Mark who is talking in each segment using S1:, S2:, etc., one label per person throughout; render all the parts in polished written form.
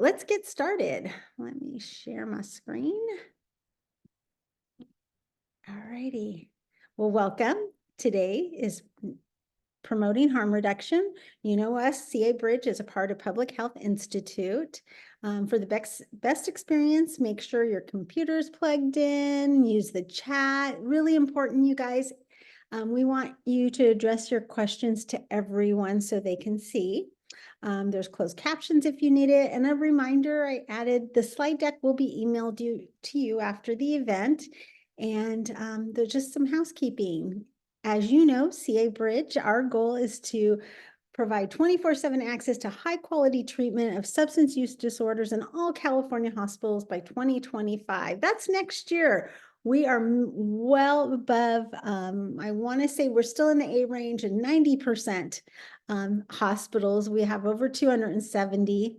S1: let's get started. Let me share my screen. All righty. Well, welcome. Today is promoting harm reduction. You know us, CA Bridge is a part of Public Health Institute. For the best experience, make sure your computer's plugged in, use the chat. Really important, you guys. We want you to address your questions to everyone so they can see. There's closed captions if you need it. And a reminder, I added the slide deck will be emailed to you after the event. And there's just some housekeeping. As you know, CA Bridge, our goal is to provide 24/7 access to high quality treatment of substance use disorders in all California hospitals by 2025. That's next year. We are well above, I want to say we're still in the A range and 90% hospitals. We have over 270.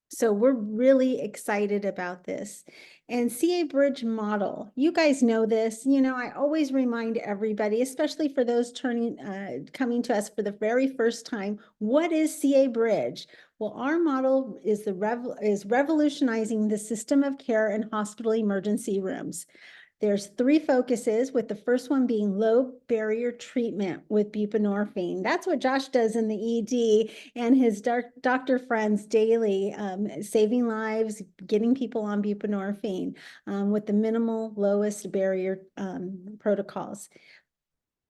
S1: So we're really excited about this. And CA Bridge model, you guys know this. You know, I always remind everybody, especially for those coming to us for the very first time, what is CA Bridge? Well, our model is revolutionizing the system of care in hospital emergency rooms. There's 3 focuses, with the first one being low barrier treatment with buprenorphine. That's what Josh does in the ED and his doctor friends daily, saving lives, getting people on buprenorphine with the minimal lowest barrier protocols.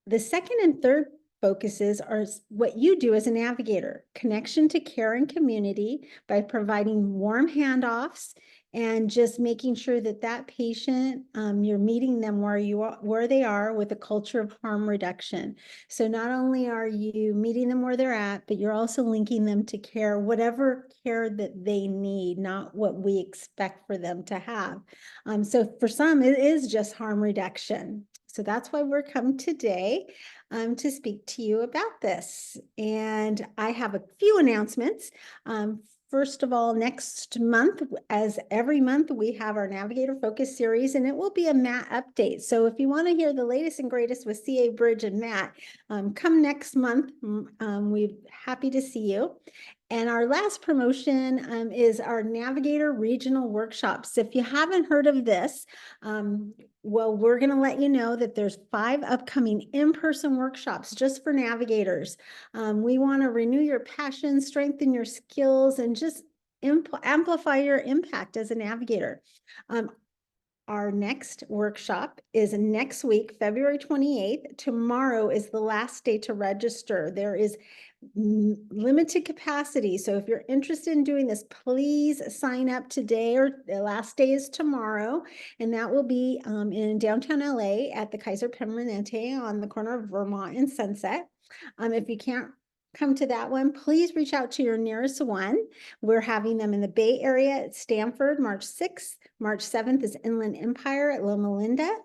S1: The second and third focuses are what you do as a navigator: connection to care and community by providing warm handoffs and just making sure that that patient, you're meeting them where they are with a culture of harm reduction. So not only are you meeting them where they're at, but you're also linking them to care, whatever care that they need, not what we expect for them to have. So for some, it is just harm reduction. So that's why we're come today to speak to you about this. And I have a few announcements. First of all, next month, as every month, we have our Navigator Focus series, and it will be a MAT update. So if you want to hear the latest and greatest with CA Bridge and MAT, come next month. We're happy to see you. And our last promotion is our Navigator Regional Workshops. If you haven't heard of this, well, we're going to let you know that there's 5 upcoming in-person workshops just for navigators. We want to renew your passion, strengthen your skills, and just amplify your impact as a navigator. Our next workshop is next week, February 28th. Tomorrow is the last day to register. There is limited capacity. So if you're interested in doing this, please sign up today, or the last day is tomorrow. And that will be in downtown LA at the Kaiser Permanente on the corner of Vermont and Sunset. If you can't come to that one, please reach out to your nearest one. We're having them in the Bay Area at Stanford, March 6th. March 7th is Inland Empire at Loma Linda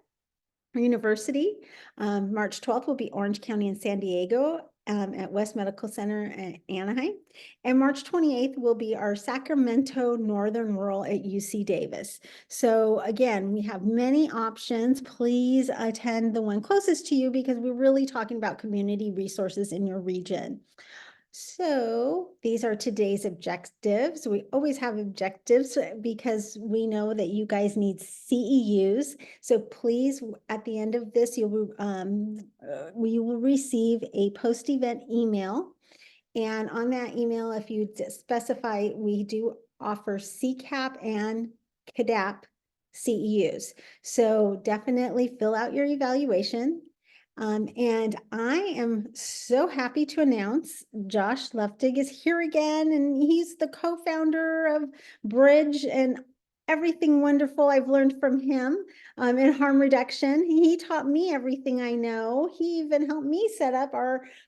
S1: University. March 12th will be Orange County and San Diego at West Medical Center at Anaheim. And March 28th will be our Sacramento Northern Rural at UC Davis. So again, we have many options. Please attend the one closest to you, because we're really talking about community resources in your region. So these are today's objectives. We always have objectives because we know that you guys need CEUs. So please, at the end of this, you will receive a post-event email. And on that email, if you specify, we do offer CCAP and CADAP CEUs. So definitely fill out your evaluation. And I am so happy to announce Josh Luftig is here again, and he's the co-founder of Bridge and everything wonderful I've learned from him in harm reduction. He taught me everything I know. He even helped me set up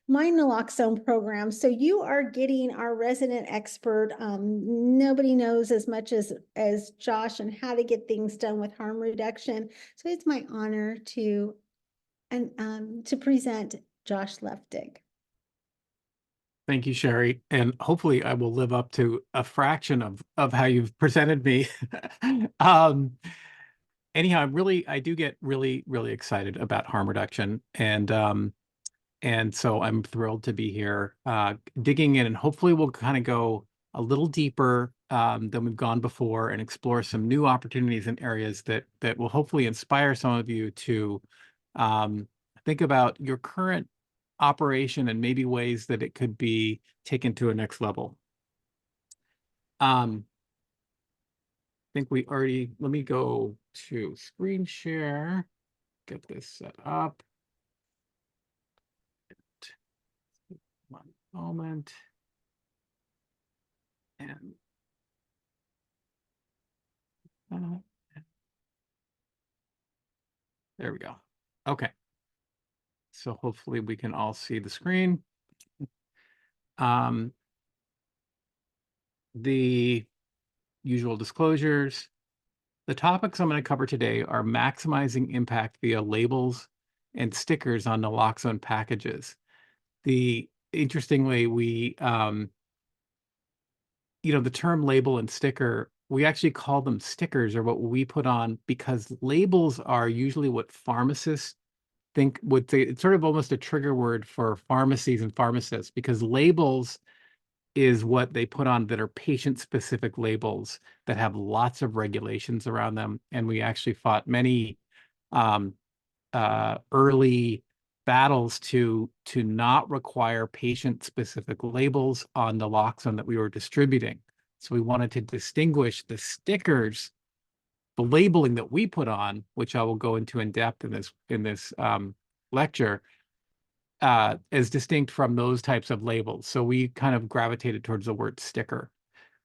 S1: my naloxone program. So you are getting our resident expert. Nobody knows as much as Josh and how to get things done with harm reduction. So it's my honor to present Josh Luftig.
S2: Thank you, Sherry. And hopefully I will live up to a fraction of how you've presented me. Anyhow, I do get really, really excited about harm reduction. And so I'm thrilled to be here digging in, and hopefully we'll kind of go a little deeper than we've gone before and explore some new opportunities in areas that will hopefully inspire some of you to think about your current operation and maybe ways that it could be taken to a next level. I think let me go to screen share, get this set up. One moment. And there we go. Okay. So hopefully we can all see the screen. The usual disclosures. The topics I'm going to cover today are maximizing impact via labels and stickers on naloxone packages. Interestingly, the term label and sticker, we actually call them stickers, or what we put on, because labels are usually what pharmacists would say. It's sort of almost a trigger word for pharmacies and pharmacists, because labels is what they put on that are patient-specific labels that have lots of regulations around them. And we actually fought many early battles to not require patient-specific labels on naloxone that we were distributing. So we wanted to distinguish the stickers, the labeling that we put on, which I will go into in depth in this lecture, as distinct from those types of labels. So we kind of gravitated towards the word sticker.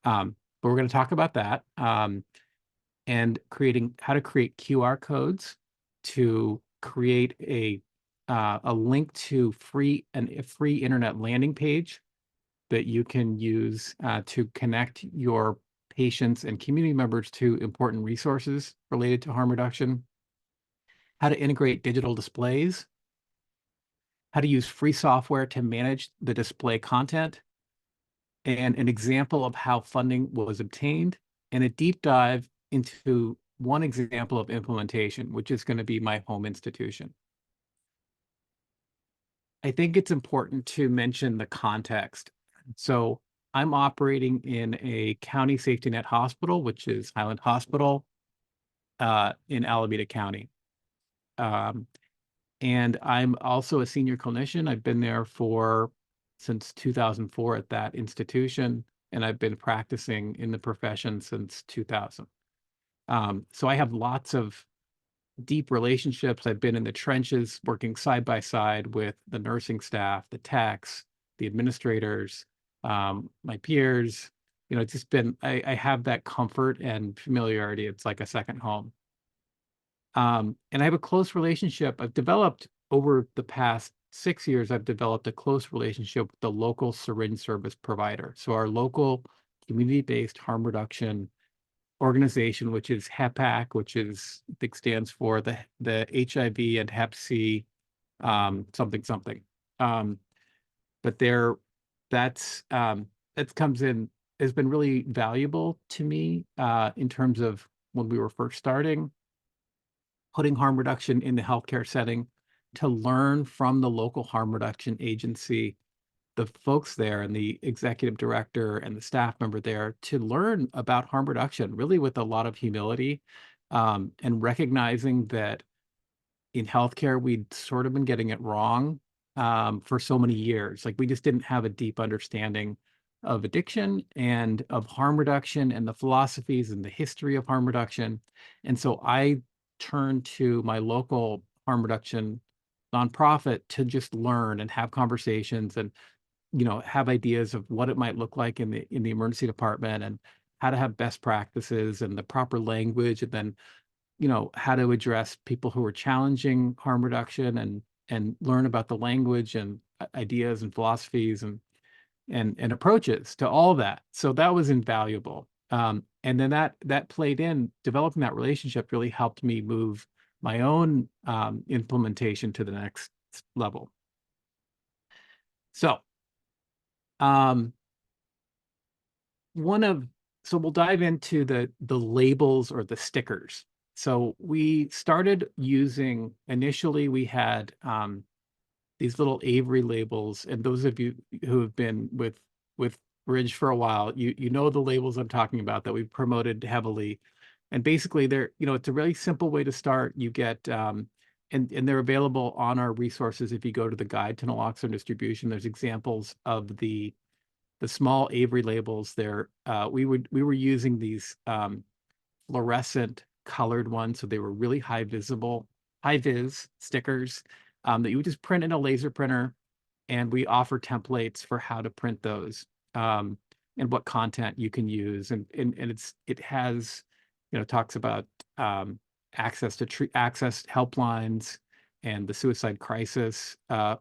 S2: But we're going to talk about that, and how to create QR codes to create a link to a free internet landing page that you can use to connect your patients and community members to important resources related to harm reduction, how to integrate digital displays, how to use free software to manage the display content, and an example of how funding was obtained, and a deep dive into one example of implementation, which is going to be my home institution. I think it's important to mention the context. So I'm operating in a county safety net hospital, which is Highland Hospital in Alameda County. And I'm also a senior clinician. I've been there since 2004 at that institution, and I've been practicing in the profession since 2000. So I have lots of deep relationships. I've been in the trenches working side by side with the nursing staff, the techs, the administrators, my peers. It's just been, I have that comfort and familiarity. It's like a second home. And I have a close relationship. I've developed over the past 6 years, I've developed a close relationship with the local syringe service provider. So our local community-based harm reduction organization, which is HEPAC, which I think stands for the HIV and Hep C something something. But that comes in, has been really valuable to me in terms of when we were first starting, putting harm reduction in the healthcare setting, to learn from the local harm reduction agency, the folks there and the executive director and the staff member there, to learn about harm reduction really with a lot of humility, and recognizing that in healthcare, we'd sort of been getting it wrong for so many years. Like, we just didn't have a deep understanding of addiction and of harm reduction and the philosophies and the history of harm reduction. And so I turned to my local harm reduction nonprofit to just learn and have conversations and have ideas of what it might look like in the emergency department, and how to have best practices and the proper language, and then how to address people who are challenging harm reduction, and learn about the language and ideas and philosophies and approaches to all that. So that was invaluable. And then that played in, developing that relationship really helped me move my own implementation to the next level. So so we'll dive into the labels, or the stickers. So we started using, initially we had these little Avery labels, and those of you who have been with Bridge for a while, you know the labels I'm talking about that we've promoted heavily. And basically they're, it's a really simple way to start. You get and they're available on our resources. If you go to the guide to naloxone distribution, there's examples of the small Avery labels there. We were using these fluorescent colored ones, so they were really high vis stickers that you would just print in a laser printer, and we offer templates for how to print those, and what content you can use, and it has, talks about access to access helplines and the suicide crisis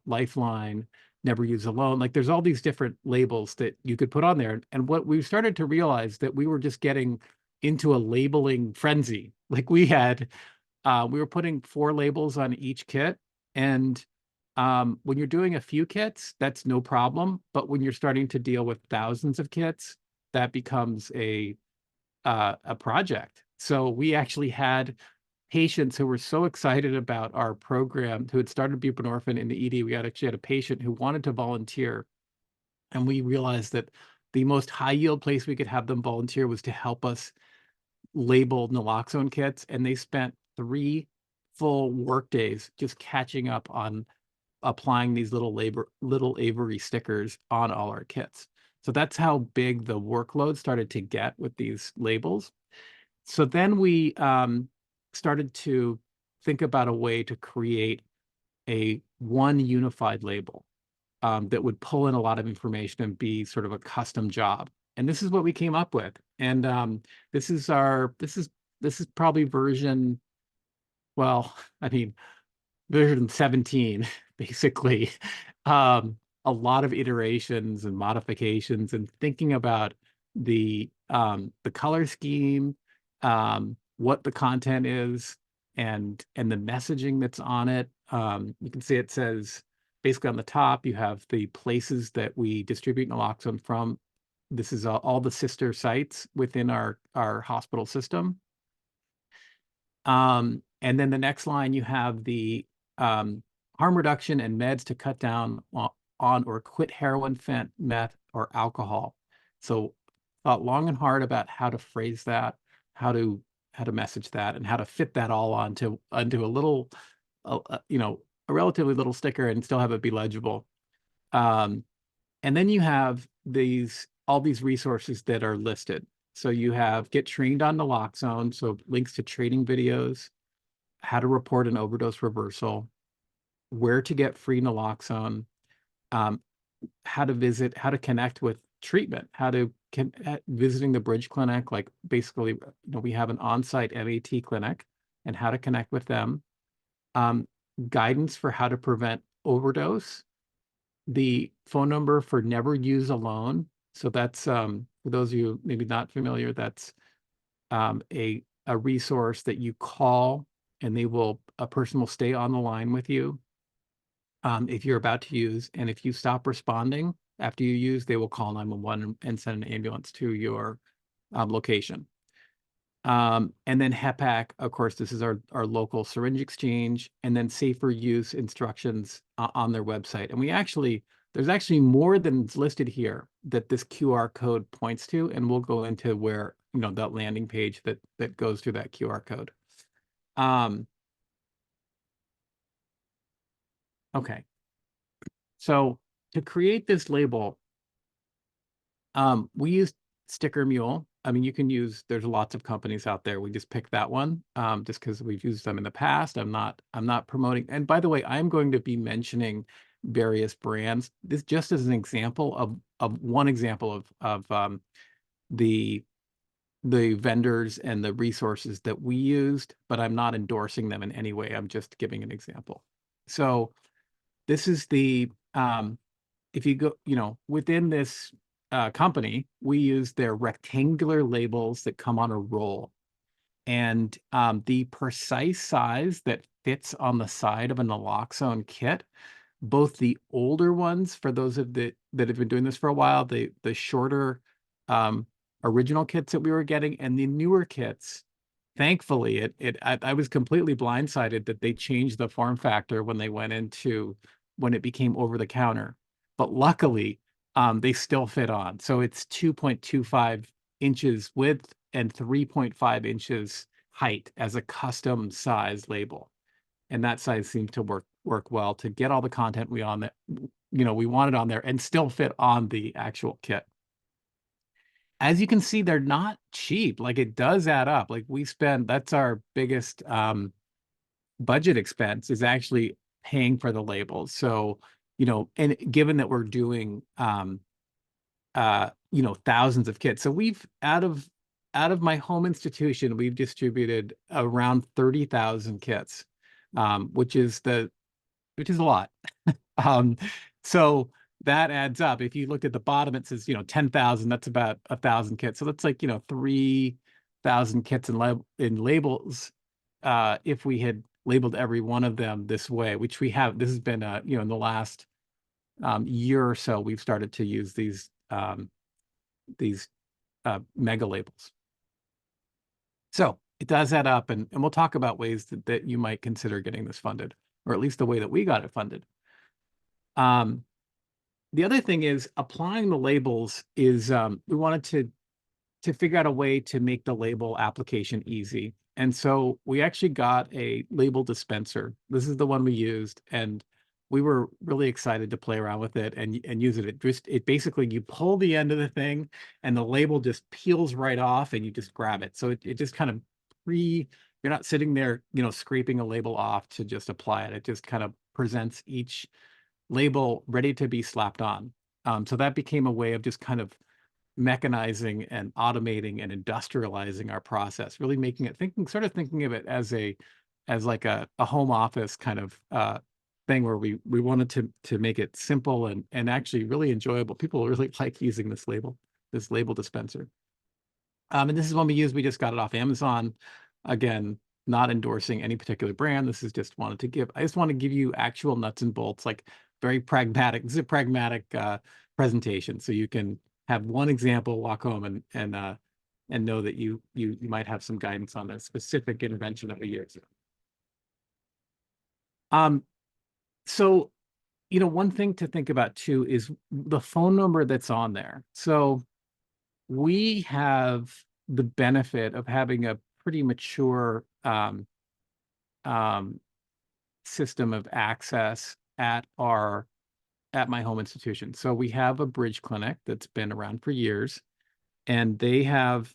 S2: lifeline, never use alone. Like there's all these different labels that you could put on there. And what we started to realize that we were just getting into a labeling frenzy. Like we were putting 4 labels on each kit. And when you're doing a few kits, that's no problem. But when you're starting to deal with thousands of kits, that becomes a project. So we actually had patients who were so excited about our program, who had started buprenorphine in the ED. We actually had a patient who wanted to volunteer, and we realized that the most high yield place we could have them volunteer was to help us label naloxone kits, and they spent 3 full work days just catching up on applying these little Avery stickers on all our kits. So that's how big the workload started to get with these labels. So then we started to think about a way to create a one unified label that would pull in a lot of information and be sort of a custom job. And this is what we came up with. And this is probably version, well, I mean, version 17, basically. A lot of iterations and modifications and thinking about the color scheme, what the content is, and the messaging that's on it. You can see it says basically on the top, you have the places that we distribute naloxone from. This is all the sister sites within our hospital system. And then the next line, you have the harm reduction and meds to cut down on or quit heroin, fent, meth, or alcohol. So thought long and hard about how to phrase that, how to message that, and how to fit that all onto a little, a relatively little sticker and still have it be legible. And then you have all these resources that are listed. So you have get trained on naloxone, so links to training videos, how to report an overdose reversal, where to get free naloxone, how to connect with treatment, visiting the Bridge Clinic, like basically, we have an on-site MAT clinic, and how to connect with them, guidance for how to prevent overdose, the phone number for never use alone. So that's, for those of you maybe not familiar, that's a resource that you call, and a person will stay on the line with you if you're about to use. And if you stop responding after you use, they will call 911 and send an ambulance to your location. And then HEPAC, of course, this is our local syringe exchange, and then safer use instructions on their website. And there's actually more than's listed here that this QR code points to, and we'll go into where, that landing page that goes through that QR code. Okay. So to create this label, we used Sticker Mule. I mean, there's lots of companies out there. We just picked that one just because we've used them in the past. I'm not promoting. And by the way, I'm going to be mentioning various brands. This just as an example of one example of the vendors and the resources that we used, but I'm not endorsing them in any way. I'm just giving an example. So this is if you go, within this company, we use their rectangular labels that come on a roll. And the precise size that fits on the side of a naloxone kit, both the older ones, for those that have been doing this for a while, the shorter original kits that we were getting, and the newer kits, thankfully, I was completely blindsided that they changed the form factor when it became over the counter. But luckily, they still fit on. So it's 2.25 inches width and 3.5 inches height as a custom size label. And that size seemed to work well to get all the content we on that, we wanted on there and still fit on the actual kit. As you can see, they're not cheap. Like, it does add up. Like, that's our biggest budget expense, is actually paying for the labels. So, and given that we're doing thousands of kits. So we've out of my home institution, we've distributed around 30,000 kits, which is a lot. Um, so that adds up. If you looked at the bottom, it says, 10,000, that's about 1,000 kits. So that's like, 3,000 kits in labels, if we had labeled every one of them this way, which we have. This has been, in the last year or so, we've started to use these mega labels. So it does add up, and we'll talk about ways that you might consider getting this funded, or at least the way that we got it funded. The other thing is applying the labels is, we wanted to figure out a way to make the label application easy. And so we actually got a label dispenser. This is the one we used, and we were really excited to play around with it and use it. It basically, you pull the end of the thing and the label just peels right off and you just grab it. So it just kind of you're not sitting there, scraping a label off to just apply it. It just kind of presents each label ready to be slapped on. So that became a way of just kind of mechanizing and automating and industrializing our process, really making it thinking of it as like a home office kind of thing, where we wanted to make it simple and actually really enjoyable. People really like using this label dispenser. And this is one we just got it off Amazon. Again, not endorsing any particular brand. I just want to give you actual nuts and bolts, like very pragmatic. This is a pragmatic presentation, so you can have one example, walk home, and know that you might have some guidance on a specific intervention of a year. So, one thing to think about too is the phone number that's on there. So we have the benefit of having a pretty mature system of access at my home institution. So we have a bridge clinic that's been around for years, and they have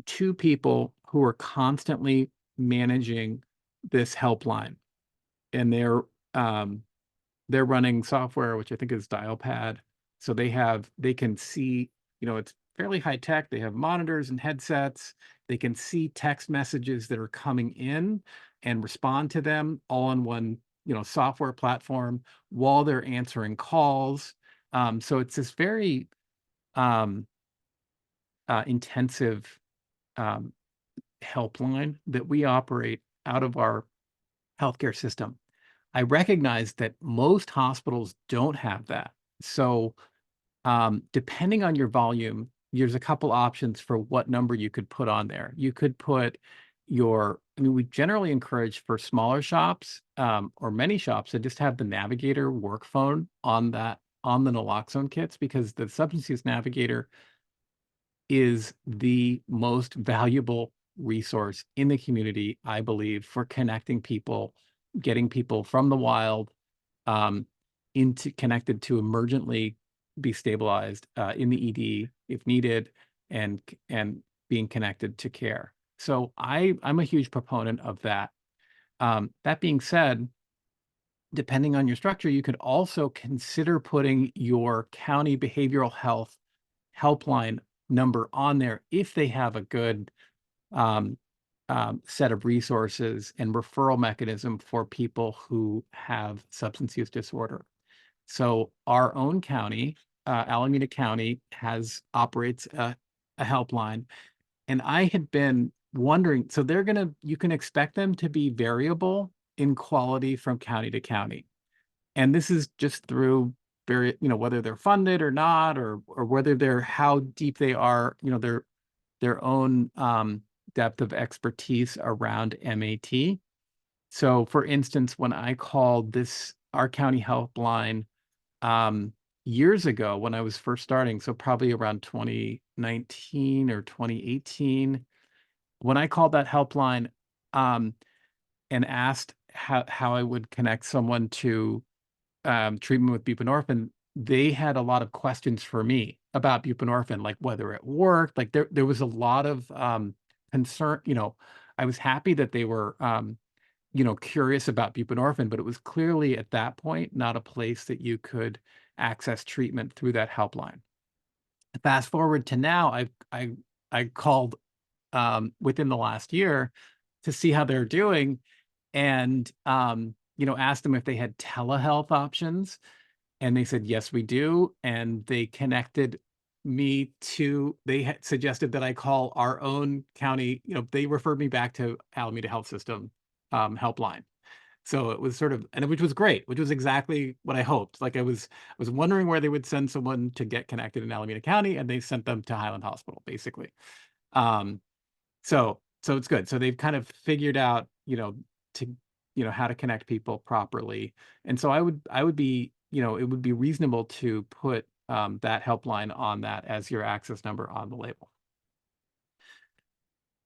S2: two people who are constantly managing this helpline, and they're running software, which I think is Dialpad. So they can see, it's fairly high tech. They have monitors and headsets. They can see text messages that are coming in and respond to them all in one, software platform while they're answering calls. So it's this very intensive helpline that we operate out of our healthcare system. I recognize that most hospitals don't have that. So depending on your volume, there's a couple options for what number you could put on there. You could put we generally encourage for smaller shops, or many shops, to just have the Navigator work phone on the naloxone kits, because the substance use Navigator is the most valuable resource in the community, I believe, for connecting people, getting people from the wild connected to emergently be stabilized in the ED if needed, and being connected to care. So I'm a huge proponent of that. That being said, depending on your structure, you could also consider putting your county behavioral health helpline number on there if they have a good set of resources and referral mechanism for people who have substance use disorder. So our own county, Alameda County, operates a helpline, and I had been wondering, so you can expect them to be variable in quality from county to county. And this is just through whether they're funded or not, or whether how deep they are, their own depth of expertise around MAT. So for instance, when I called our county helpline, years ago when I was first starting, so probably around 2019 or 2018, when I called that helpline, um, and asked how I would connect someone to treatment with buprenorphine, they had a lot of questions for me about buprenorphine, like whether it worked. Like there was a lot of concern. I was happy that they were curious about buprenorphine, but it was clearly at that point not a place that you could access treatment through that helpline. Fast forward to now, I called within the last year to see how they're doing, and asked them if they had telehealth options, and they said, "Yes, we do." And they connected me to they had suggested that I call our own county. They referred me back to Alameda Health System helpline. So it was sort of, and which was great, which was exactly what I hoped. Like I was wondering where they would send someone to get connected in Alameda County, and they sent them to Highland Hospital, basically. Um, so it's good. So they've kind of figured out, to how to connect people properly. And so I would be, it would be reasonable to put that helpline on that as your access number on the label.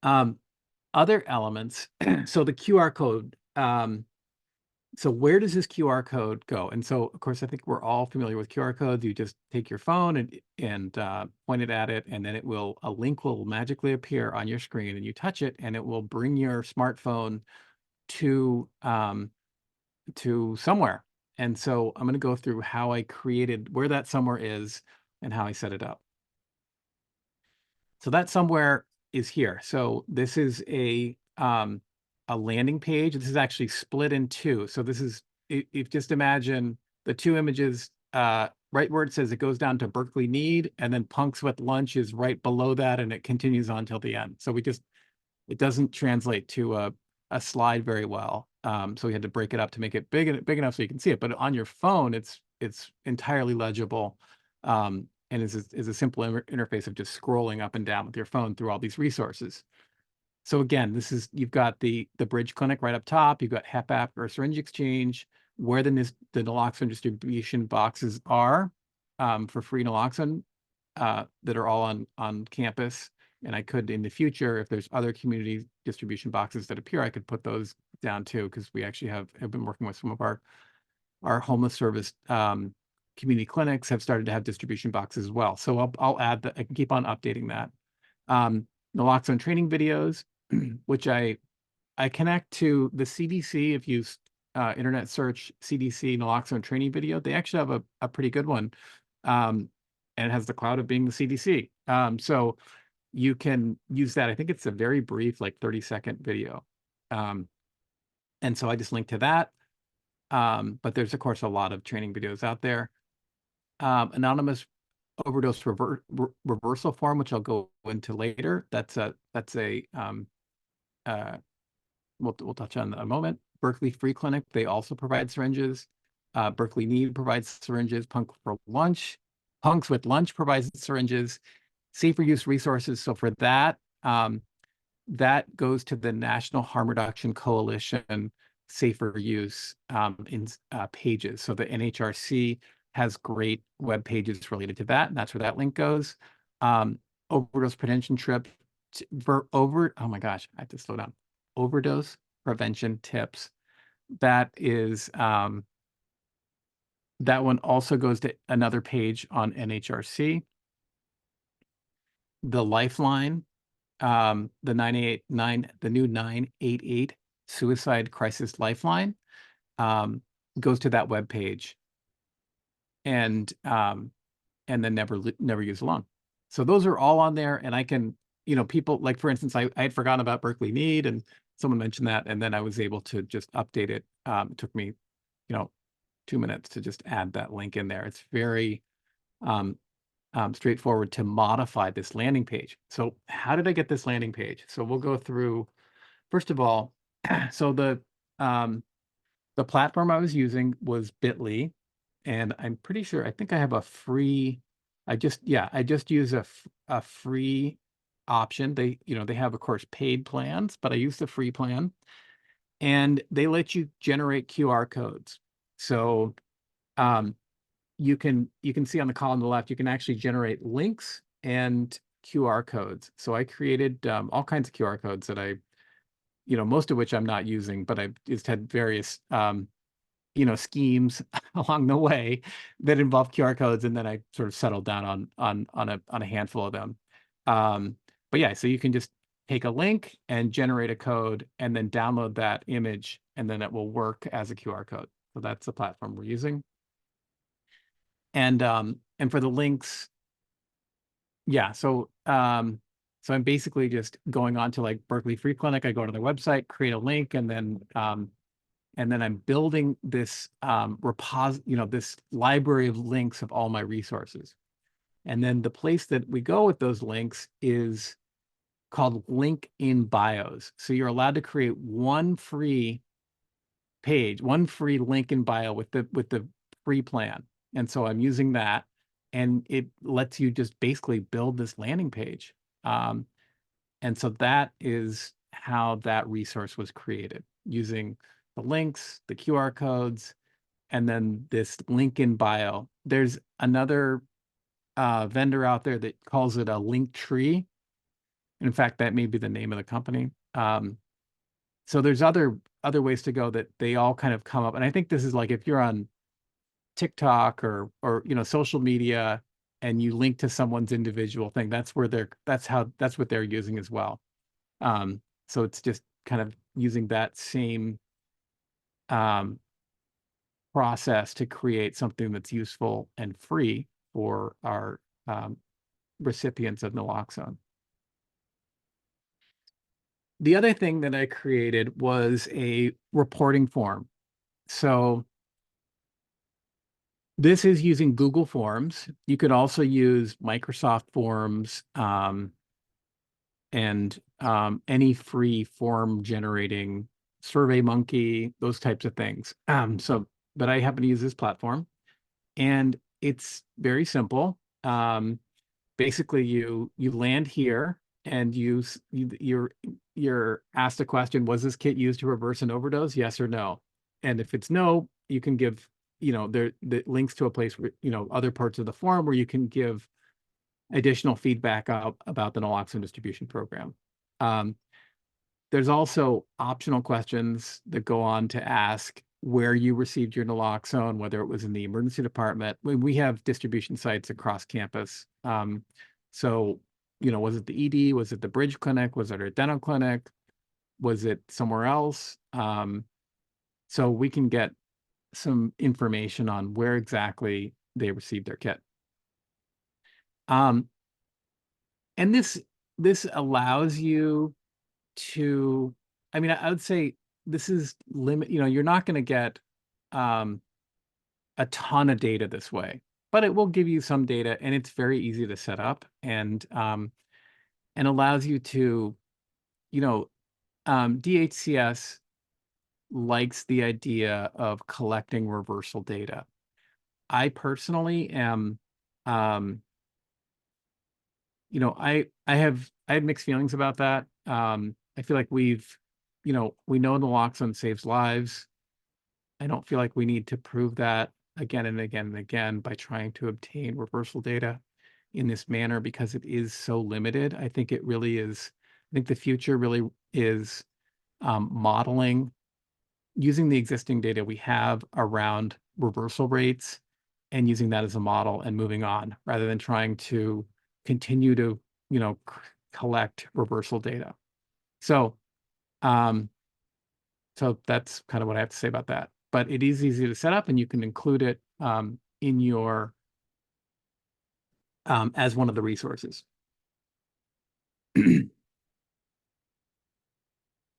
S2: Um, Other elements, so the QR code. So where does this QR code go? And so, of course, I think we're all familiar with QR codes. You just take your phone and point it at it, and then a link will magically appear on your screen, and you touch it, and it will bring your smartphone to somewhere. And so I'm going to go through how I created where that somewhere is and how I set it up. So that somewhere is here. So this is a landing page. This is actually split in two. So this is if just imagine the two images right where it says it goes down to Berkeley Need, and then Punks with Lunch is right below that, and it continues on till the end. So it doesn't translate to a slide very well. So we had to break it up to make it big enough so you can see it. But on your phone, it's entirely legible. And is a simple interface of just scrolling up and down with your phone through all these resources. So again, you've got the Bridge Clinic right up top. You've got HEPAP or syringe exchange, where the naloxone distribution boxes are for free naloxone that are all on campus. And I could, in the future, if there's other community distribution boxes that appear, I could put those down too, because we actually have been working with some of our homeless service community clinics have started to have distribution boxes as well. So I'll add that. I can keep on updating that. Naloxone training videos, which I connect to the CDC. If you internet search CDC naloxone training video, they actually have a pretty good one. And it has the cloud of being the CDC. So you can use that. I think it's a very brief, like 30-second video. And so I just linked to that. But there's, of course, a lot of training videos out there. Anonymous overdose reversal form, which I'll go into later. That's a we'll touch on in a moment. Berkeley Free Clinic, they also provide syringes. Berkeley Need provides syringes. Punks with Lunch provides syringes. Safer use resources. So for that, that goes to the National Harm Reduction Coalition safer use in pages. So the NHRC has great web pages related to that, and that's where that link goes. Overdose prevention trip oh my gosh, I have to slow down. Overdose prevention tips. That is that one also goes to another page on NHRC. The Lifeline, the 988 the new 988 suicide crisis lifeline goes to that web page, and then never use alone. So those are all on there, and I can, people, like, for instance, I had forgotten about Berkeley Need, and someone mentioned that, and then I was able to just update it. It took me 2 minutes to just add that link in there. It's very straightforward to modify this landing page. So how did I get this landing page? So we'll go through, first of all, so the platform I was using was Bitly, and I'm pretty sure, I think I have a free, I just use a free option. They have, of course, paid plans, but I use the free plan, and they let you generate QR codes. So you can see on the column on the left, you can actually generate links and QR codes. So I created all kinds of QR codes that most of which I'm not using, but I just had various schemes along the way that involve QR codes, and then I sort of settled down on a handful of them. But yeah, so you can just take a link and generate a code and then download that image, and then it will work as a QR code. So that's the platform we're using. And for the links, yeah, so I'm basically just going on to like Berkeley Free Clinic. I go to their website, create a link, and then I'm building this this library of links of all my resources. And then the place that we go with those links is called link in bios. So you're allowed to create one free page, one free link in bio with the free plan. And so I'm using that, and it lets you just basically build this landing page. And so that is how that resource was created, using the links, the QR codes, and then this link in bio. There's another vendor out there that calls it a link tree. In fact, that may be the name of the company. So there's other ways to go that they all kind of come up. And I think this is like if you're on TikTok or social media and you link to someone's individual thing, that's what they're using as well. So it's just kind of using that same process to create something that's useful and free for our recipients of naloxone. The other thing that I created was a reporting form. So this is using Google Forms. You could also use Microsoft Forms and any free form generating SurveyMonkey, those types of things. But I happen to use this platform, and it's very simple. Basically, you land here, and you're asked a question: was this kit used to reverse an overdose? Yes or no? And if it's no, you can give the links to a place where other parts of the form where you can give additional feedback about the naloxone distribution program. There's also optional questions that go on to ask where you received your naloxone, whether it was in the emergency department. We have distribution sites across campus. So, was it the ED? Was it the Bridge Clinic? Was it a dental clinic? Was it somewhere else? So we can get some information on where exactly they received their kit. And this allows you to, I would say this is you're not going to get a ton of data this way, but it will give you some data, and it's very easy to set up, and allows you to, DHCS likes the idea of collecting reversal data. I personally am, I have mixed feelings about that. I feel like we know naloxone saves lives. I don't feel like we need to prove that again and again and again by trying to obtain reversal data in this manner, because it is so limited. I think it really is. I think the future really is modeling, using the existing data we have around reversal rates and using that as a model and moving on, rather than trying to continue to, collect reversal data. So, so that's kind of what I have to say about that. But it is easy to set up, and you can include it in your as one of the resources.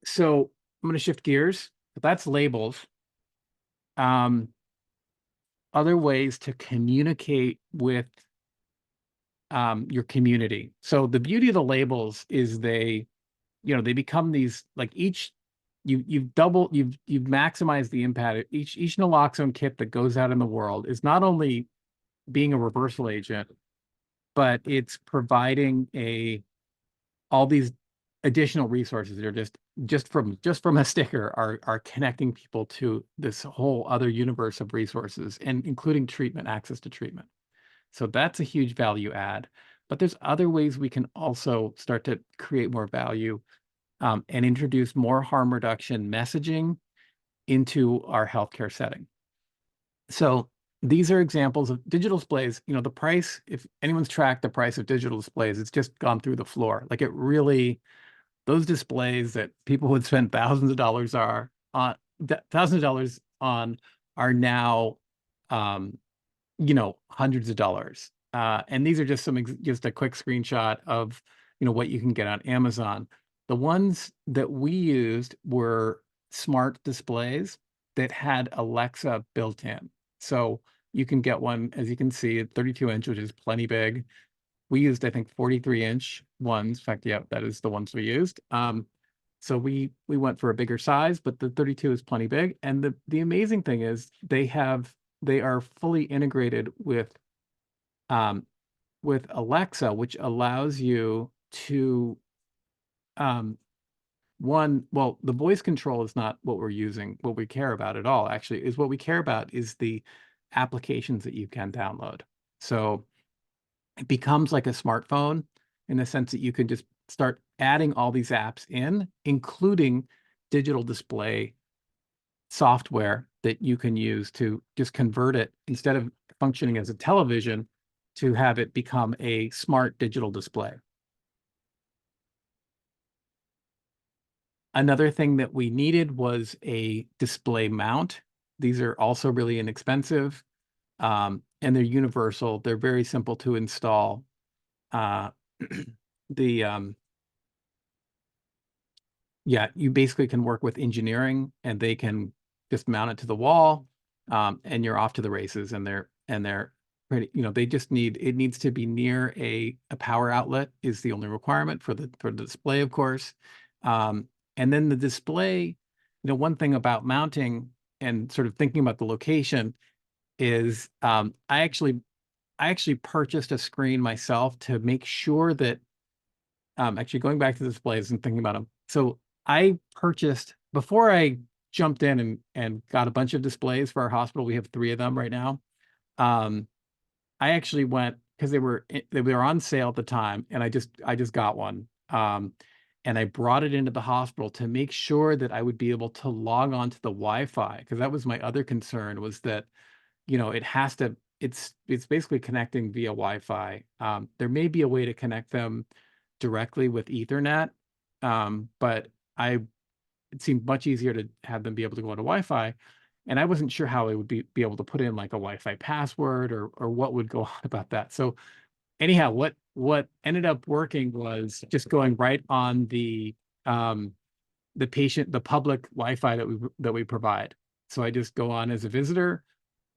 S2: So I'm going to shift gears. That's labels. Other ways to communicate with your community. So the beauty of the labels is they become these, like, you've maximized the impact. Each naloxone kit that goes out in the world is not only being a reversal agent, but it's providing all these additional resources that are just just from a sticker are connecting people to this whole other universe of resources, and including treatment, access to treatment. So that's a huge value add. But there's other ways we can also start to create more value, and introduce more harm reduction messaging into our healthcare setting. So these are examples of digital displays. You know, the price, if anyone's tracked the price of digital displays, it's just gone through the floor. Like, it really, those displays that people would spend thousands of dollars on are now, um, hundreds of dollars. And these are just just a quick screenshot of, what you can get on Amazon. The ones that we used were smart displays that had Alexa built in. So you can get one, as you can see, at 32-inch, which is plenty big. We used, I think, 43-inch ones. In fact, yeah, that is the ones we used. So we went for a bigger size, but the 32 is plenty big. And the amazing thing is they are fully integrated um, with Alexa, which allows you to, well, the voice control is not what what we care about at all. Actually, is what we care about is the applications that you can download. So it becomes like a smartphone in the sense that you can just start adding all these apps in, including digital display software that you can use to just convert it, instead of functioning as a television, to have it become a smart digital display. Another thing that we needed was a display mount. These are also really inexpensive, and they're universal. They're very simple to install. Uh, the Yeah, you basically can work with engineering, and they can just mount it to the wall, and you're off to the races. And they're pretty, they just it needs to be near a power outlet is the only requirement for the display, of course. And then the display, one thing about mounting and sort of thinking about the location is, I actually purchased a screen myself to make sure that, actually going back to the displays and thinking about them. So I purchased, before I jumped in and got a bunch of displays for our hospital. We have 3 of them right now. Um, I actually went, because they were on sale at the time, and I just got one. And I brought it into the hospital to make sure that I would be able to log on to the Wi-Fi, because that was my other concern, was that, it has to, it's basically connecting via Wi-Fi. There may be a way to connect them directly with Ethernet, but it seemed much easier to have them be able to go into Wi-Fi. And I wasn't sure how it would be able to put in like a Wi-Fi password, or what would go on about that. So anyhow, what ended up working was just going right on the public Wi-Fi that we provide. So I just go on as a visitor,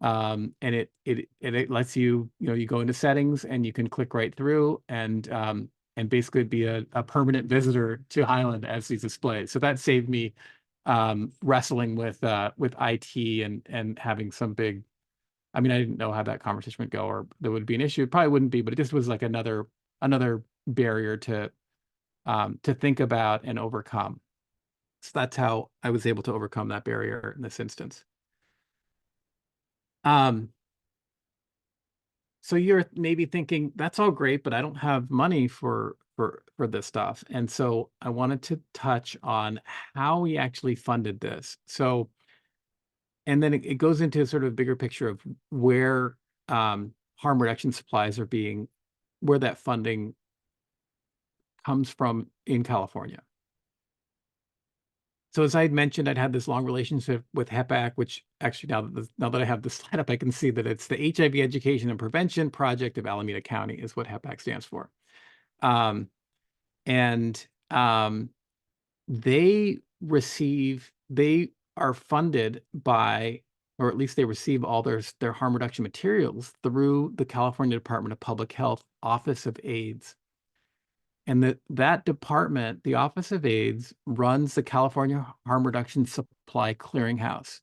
S2: and it lets you, you go into settings, and you can click right through, and basically be a permanent visitor to Highland as these displays. So that saved me wrestling with IT, and having some big, I mean, I didn't know how that conversation would go, or there would be an issue. It probably wouldn't be, but it just was like another barrier to think about and overcome. So that's how I was able to overcome that barrier in this instance. Um, So you're maybe thinking, that's all great, but I don't have money for this stuff. And so I wanted to touch on how we actually funded this. So, and then it goes into sort of a bigger picture of where, harm reduction supplies are being, where that funding comes from in California. So as I had mentioned, I'd had this long relationship with HEPAC, which actually, now that I have this slide up, I can see that it's the HIV Education and Prevention Project of Alameda County is what HEPAC stands for. Um, and they are funded by, or at least they receive all their harm reduction materials through the California Department of Public Health Office of AIDS. And that department, the Office of AIDS, runs the California Harm Reduction Supply Clearinghouse.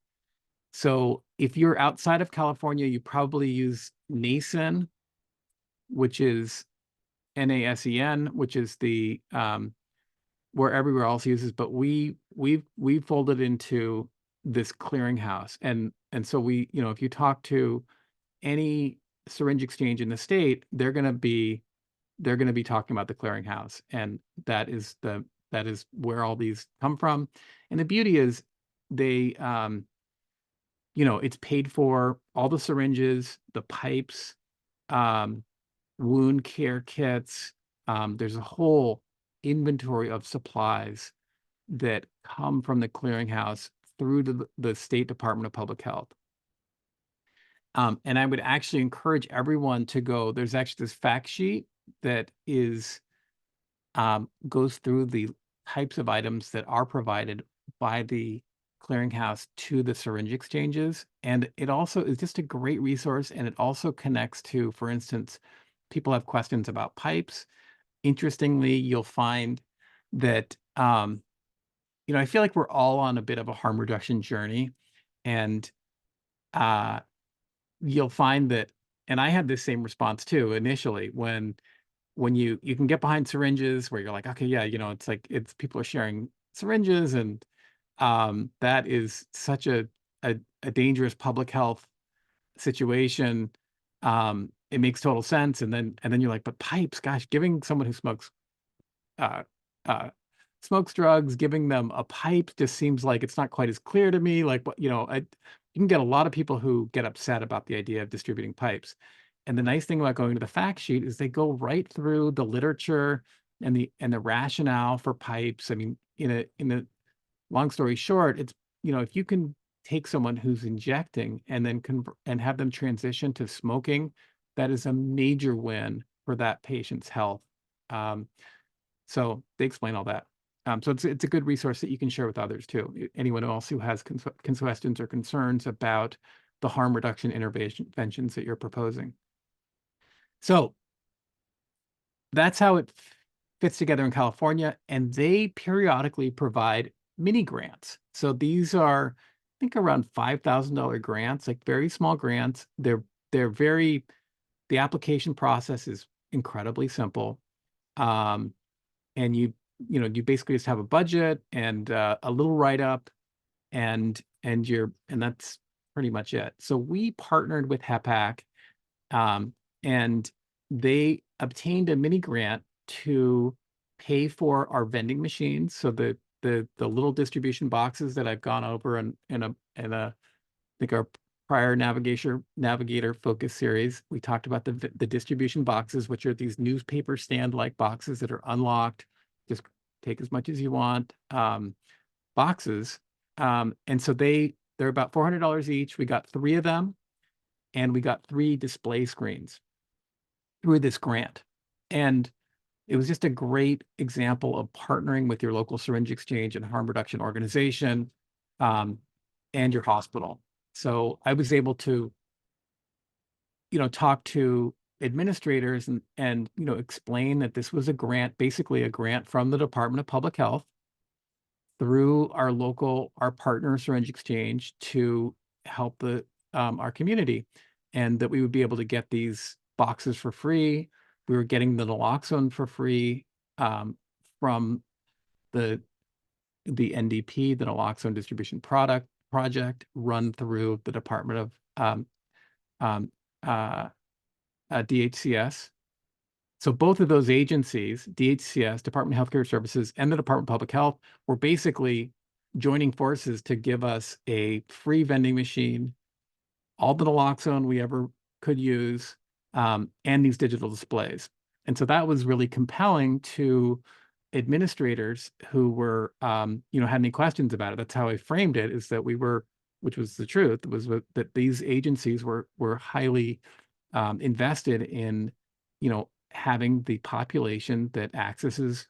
S2: So if you're outside of California, you probably use NASEN, which is NASEN, which is where everywhere else uses, but we folded into this clearinghouse. And so if you talk to any syringe exchange in the state, they're going to be talking about the clearinghouse, and that is where all these come from. And the beauty is they it's paid for, all the syringes, the pipes, um, wound care kits. There's a whole inventory of supplies that come from the clearinghouse through to the State Department of Public Health. And I would actually encourage everyone to go. There's actually this fact sheet that goes through the types of items that are provided by the clearinghouse to the syringe exchanges. And it also is just a great resource. And it also connects to, for instance, people have questions about pipes. Interestingly, you'll find that, I feel like we're all on a bit of a harm reduction journey. And uh, you'll find that, and I had this same response too initially, when you can get behind syringes where you're like, okay, yeah, it's like, it's people are sharing syringes, and that is such a dangerous public health situation. It makes total sense. And then you're like, but pipes, gosh, giving someone who uh, uh, smokes drugs, giving them a pipe just seems like it's not quite as clear to me. Like, what, you can get a lot of people who get upset about the idea of distributing pipes. And the nice thing about going to the fact sheet is they go right through the literature and the rationale for pipes. I mean, in a long story short, it's, if you can take someone who's injecting and then and have them transition to smoking, that is a major win for that patient's health. So they explain all that. So it's a good resource that you can share with others too. Anyone else who has questions or concerns about the harm reduction interventions that you're proposing. So that's how it fits together in California, and they periodically provide mini grants. So these are, I think, around $5,000 grants, like very small grants. The application process is incredibly simple. And you basically just have a budget and a little write-up, and that's pretty much it. So we partnered with HEPAC, and they obtained a mini grant to pay for our vending machines. So the little distribution boxes that I've gone over I think our prior Navigator focus series, we talked about the distribution boxes, which are these newspaper stand-like boxes that are unlocked. Just take as much as you want, boxes. And so they're about $400 each. We got 3 of them, and we got 3 display screens through this grant. And it was just a great example of partnering with your local syringe exchange and harm reduction organization, and your hospital. So I was able to, talk to administrators and explain that this was a grant, basically a grant from the Department of Public Health through our partner syringe exchange to help our community, and that we would be able to get these boxes for free. We were getting the naloxone for free, from the NDP, the Naloxone Distribution Project, run through the Department of DHCS. So both of those agencies, DHCS, Department of Healthcare Services, and the Department of Public Health, were basically joining forces to give us a free vending machine, all the naloxone we ever could use, and these digital displays. And so that was really compelling to administrators who were, had any questions about it. That's how I framed it, is that which was the truth, was that these agencies were highly invested in, having the population that accesses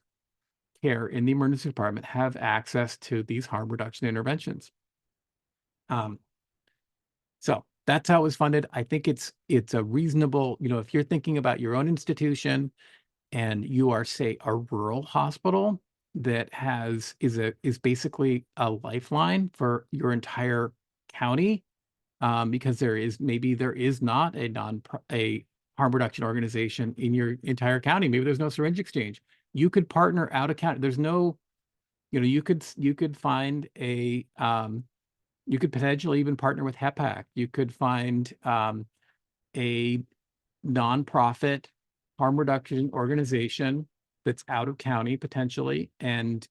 S2: care in the emergency department have access to these harm reduction interventions. So that's how it was funded. I think it's a reasonable, if you're thinking about your own institution and you are, say, a rural hospital that is basically a lifeline for your entire county, because there is not a harm reduction organization in your entire county. Maybe there's no syringe exchange. You could partner out of county. There's no you could find you could potentially even partner with HEPAC. You could find a nonprofit harm reduction organization that's out of county potentially, and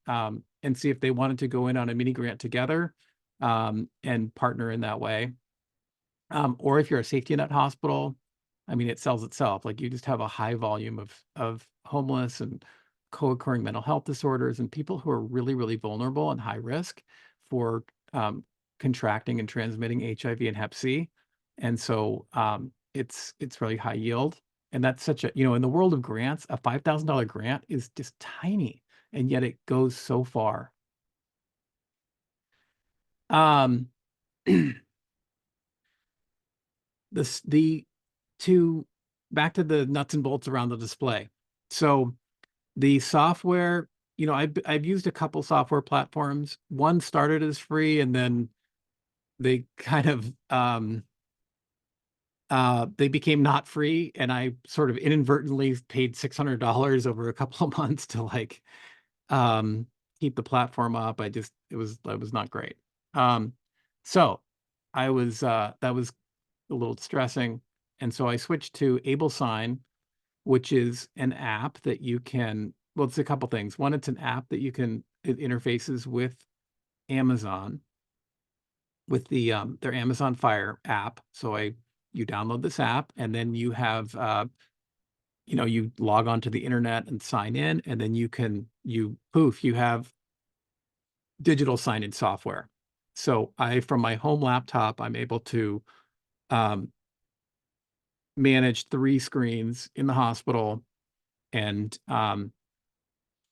S2: see if they wanted to go in on a mini grant together, and partner in that way. Or if you're a safety net hospital, I mean, it sells itself. Like, you just have a high volume of homeless and co-occurring mental health disorders and people who are really, really vulnerable and high risk for contracting and transmitting HIV and Hep C. And so it's really high yield. And that's such a, in the world of grants, a $5,000 grant is just tiny, and yet it goes so far. Um, the to back to the nuts and bolts around the display. So the software, I've used a couple software platforms. One started as free, and then they kind of they became not free, and I sort of inadvertently paid $600 over a couple of months to um keep the platform up. It was not great. So I was that was a little distressing. And so I switched to AbleSign, which is an app that you can, well, it's a couple things. One, it's an app that it interfaces with Amazon, with their Amazon Fire app. So you download this app, and then you have you log onto the internet and sign in, and then you have digital sign-in software. So from my home laptop, I'm able to um, manage 3 screens in the hospital, and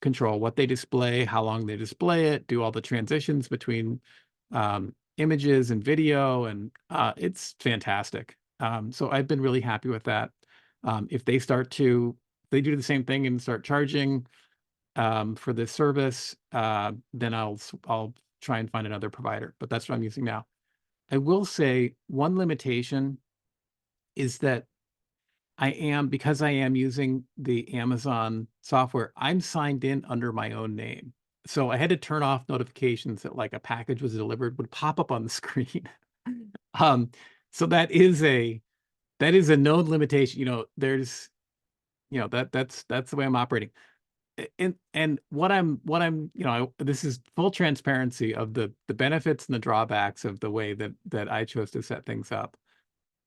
S2: control what they display, how long they display it, do all the transitions between images and video, and it's fantastic. So I've been really happy with that. If they do the same thing and start charging for this service, then I'll try and find another provider. But that's what I'm using now. I will say one limitation is that because I am using the Amazon software, I'm signed in under my own name. So I had to turn off notifications that like a package was delivered would pop up on the screen. Um, so that is a known limitation. That's the way I'm operating. And this is full transparency of the benefits and the drawbacks of the way that I chose to set things up.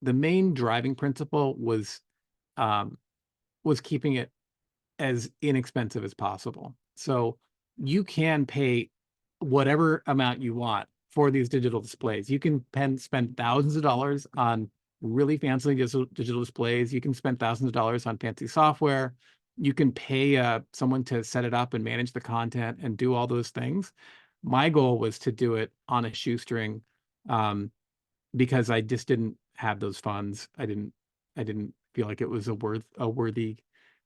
S2: The main driving principle um, was keeping it as inexpensive as possible. So you can pay whatever amount you want for these digital displays. You can spend thousands of dollars on really fancy digital displays. You can spend thousands of dollars on fancy software. You can pay someone to set it up and manage the content and do all those things. My goal was to do it on a shoestring, because I just didn't have those funds. I didn't feel like it was a worthy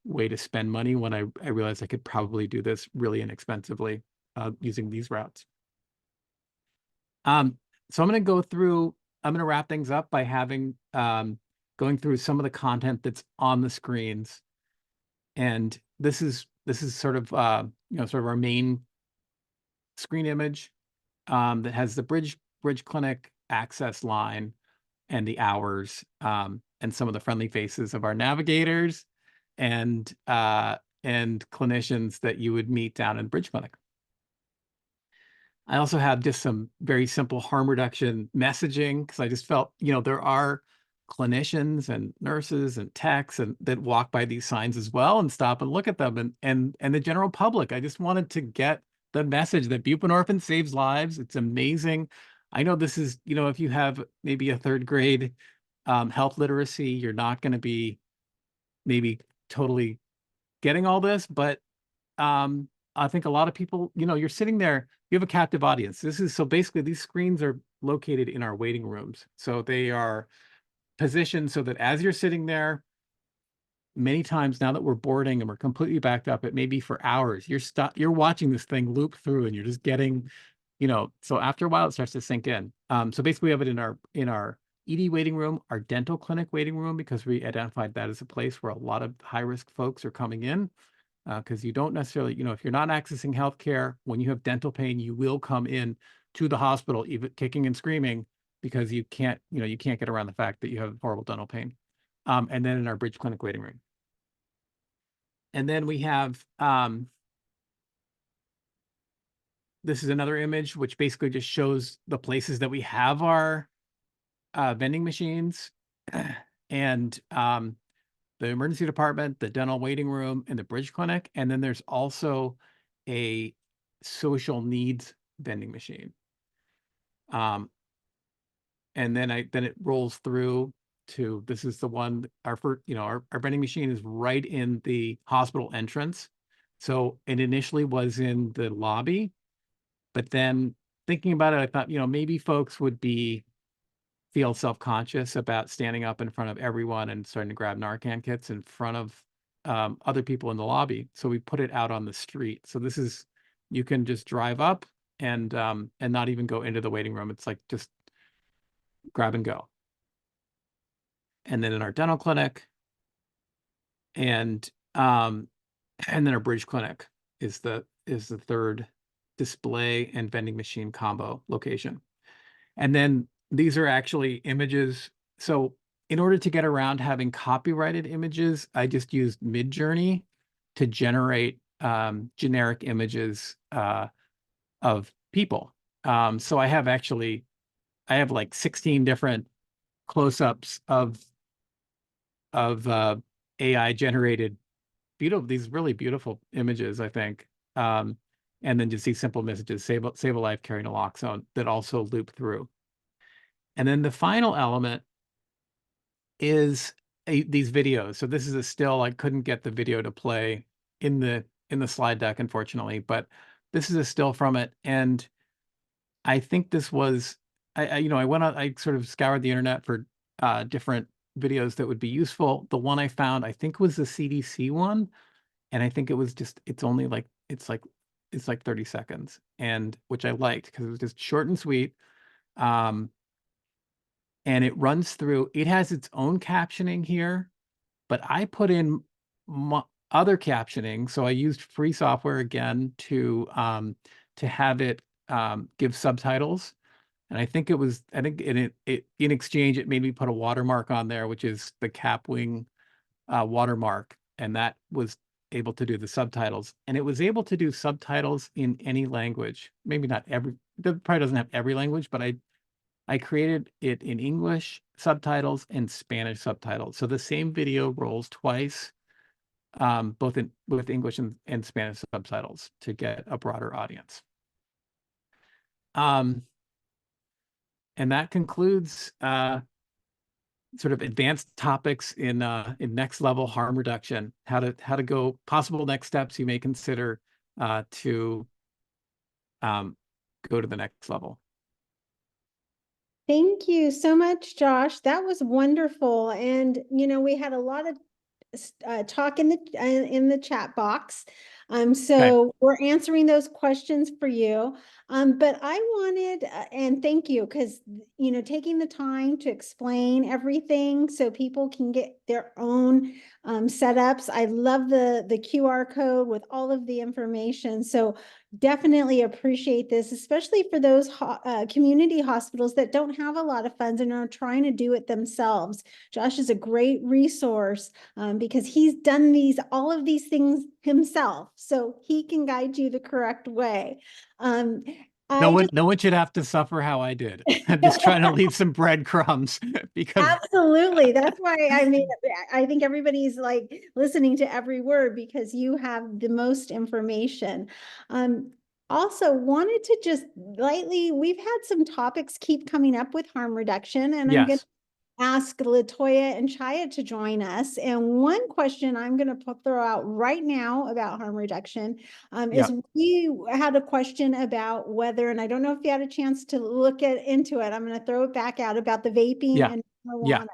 S2: way to spend money when I realized I could probably do this really inexpensively using these routes. So I'm going to wrap things up by going through some of the content that's on the screens. And this is sort of our main screen image that has the bridge clinic access line and the hours, and some of the friendly faces of our navigators and clinicians that you would meet down in Bridge Clinic. I also have just some very simple harm reduction messaging, because I just felt, there are clinicians and nurses and techs that walk by these signs as well and stop and look at them, and the general public. I just wanted to get the message that buprenorphine saves lives. It's amazing. I know this is, if you have maybe a 3rd grade health literacy, you're not going to be maybe totally getting all this, but I think a lot of people, you're sitting there, you have a captive audience. So basically these screens are located in our waiting rooms. So they are positioned so that as you're sitting there, many times now that we're boarding and we're completely backed up, it may be for hours, you're watching this thing loop through, and you're just getting, so after a while it starts to sink in. So basically we have it in our ED waiting room, our dental clinic waiting room, because we identified that as a place where a lot of high risk folks are coming in. because you don't necessarily, if you're not accessing healthcare, when you have dental pain, you will come in to the hospital, even kicking and screaming, because you can't get around the fact that you have horrible dental pain. And then in our bridge clinic waiting room. And then we have, this is another image, which basically just shows the places that we have our vending machines and the emergency department, the dental waiting room, and the bridge clinic. And then there's also a social needs vending machine. And then it rolls through to, this is the one, our first, our vending machine is right in the hospital entrance. So it initially was in the lobby, but then thinking about it, I thought, maybe folks would feel self-conscious about standing up in front of everyone and starting to grab Narcan kits in front of other people in the lobby. So we put it out on the street. So this is, you can just drive up and not even go into the waiting room. It's like just grab and go. And then in our dental clinic and then our bridge clinic is the third display and vending machine combo location. And then these are actually images. So in order to get around having copyrighted images, I just used Midjourney to generate generic images of people. So I have like 16 different close-ups of AI generated these really beautiful images, I think. And then just these simple messages, save a life, carry naloxone, that also loop through. And then the final element is these videos. So this is a still. I couldn't get the video to play in the slide deck, unfortunately, but this is a still from it. And I think this was, I went out, I sort of scoured the internet for different videos that would be useful. The one I found, I think, was the CDC one. And I think it was just, it's like 30 seconds, and which I liked because it was just short and sweet. And it runs through, it has its own captioning here, but I put in other captioning. So I used free software again to have it give subtitles. And I think in exchange, it made me put a watermark on there, which is the Capwing watermark. And that was able to do the subtitles. And it was able to do subtitles in any language. Maybe not every, it probably doesn't have every language, but I created it in English subtitles and Spanish subtitles. So the same video rolls twice, both with English and Spanish subtitles to get a broader audience. And that concludes sort of advanced topics in next level harm reduction, how to go, possible next steps you may consider to go to the next level.
S1: Thank you so much, Josh. That was wonderful. And, we had a lot of talk in the chat box. So we're answering those questions for you. But I wanted, and thank you, because, taking the time to explain everything so people can get their own setups. I love the QR code with all of the information. So definitely appreciate this, especially for those community hospitals that don't have a lot of funds and are trying to do it themselves. Josh is a great resource because he's done all of these things himself, so he can guide you the correct way.
S2: No one should have to suffer how I did. I'm just trying to leave some breadcrumbs because
S1: absolutely. That's why I think everybody's like listening to every word because you have the most information. Also wanted to just lightly, we've had some topics keep coming up with harm reduction, and I'm going to ask Latoya and Chaya to join us. And one question I'm going to throw out right now about harm reduction is we had a question about whether, and I don't know if you had a chance to look into it. I'm going to throw it back out about the vaping and marijuana.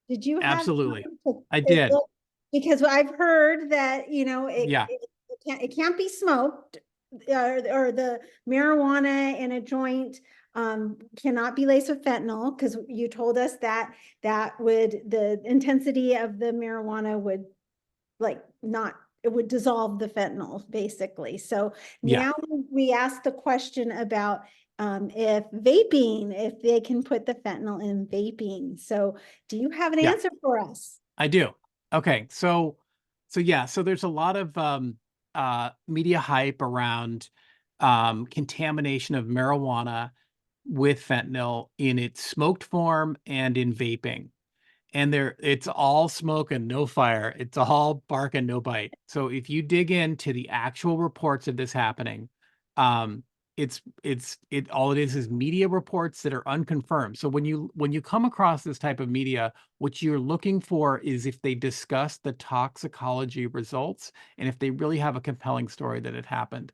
S1: Did you have
S2: absolutely? I did.
S1: Because I've heard that, it can't be smoked, or the marijuana in a joint cannot be laced with fentanyl, because you told us that the intensity of the marijuana would like not it would dissolve the fentanyl, basically. So
S2: Yeah,
S1: now we ask the question about if vaping, if they can put the fentanyl in vaping. So do you have an
S2: yeah,
S1: answer for us?
S2: I do. Okay, so yeah, so there's a lot of media hype around contamination of marijuana with fentanyl in its smoked form and in vaping. And it's all smoke and no fire. It's all bark and no bite. So if you dig into the actual reports of this happening, um, all it is media reports that are unconfirmed. So when you come across this type of media, what you're looking for is if they discuss the toxicology results and if they really have a compelling story that it happened.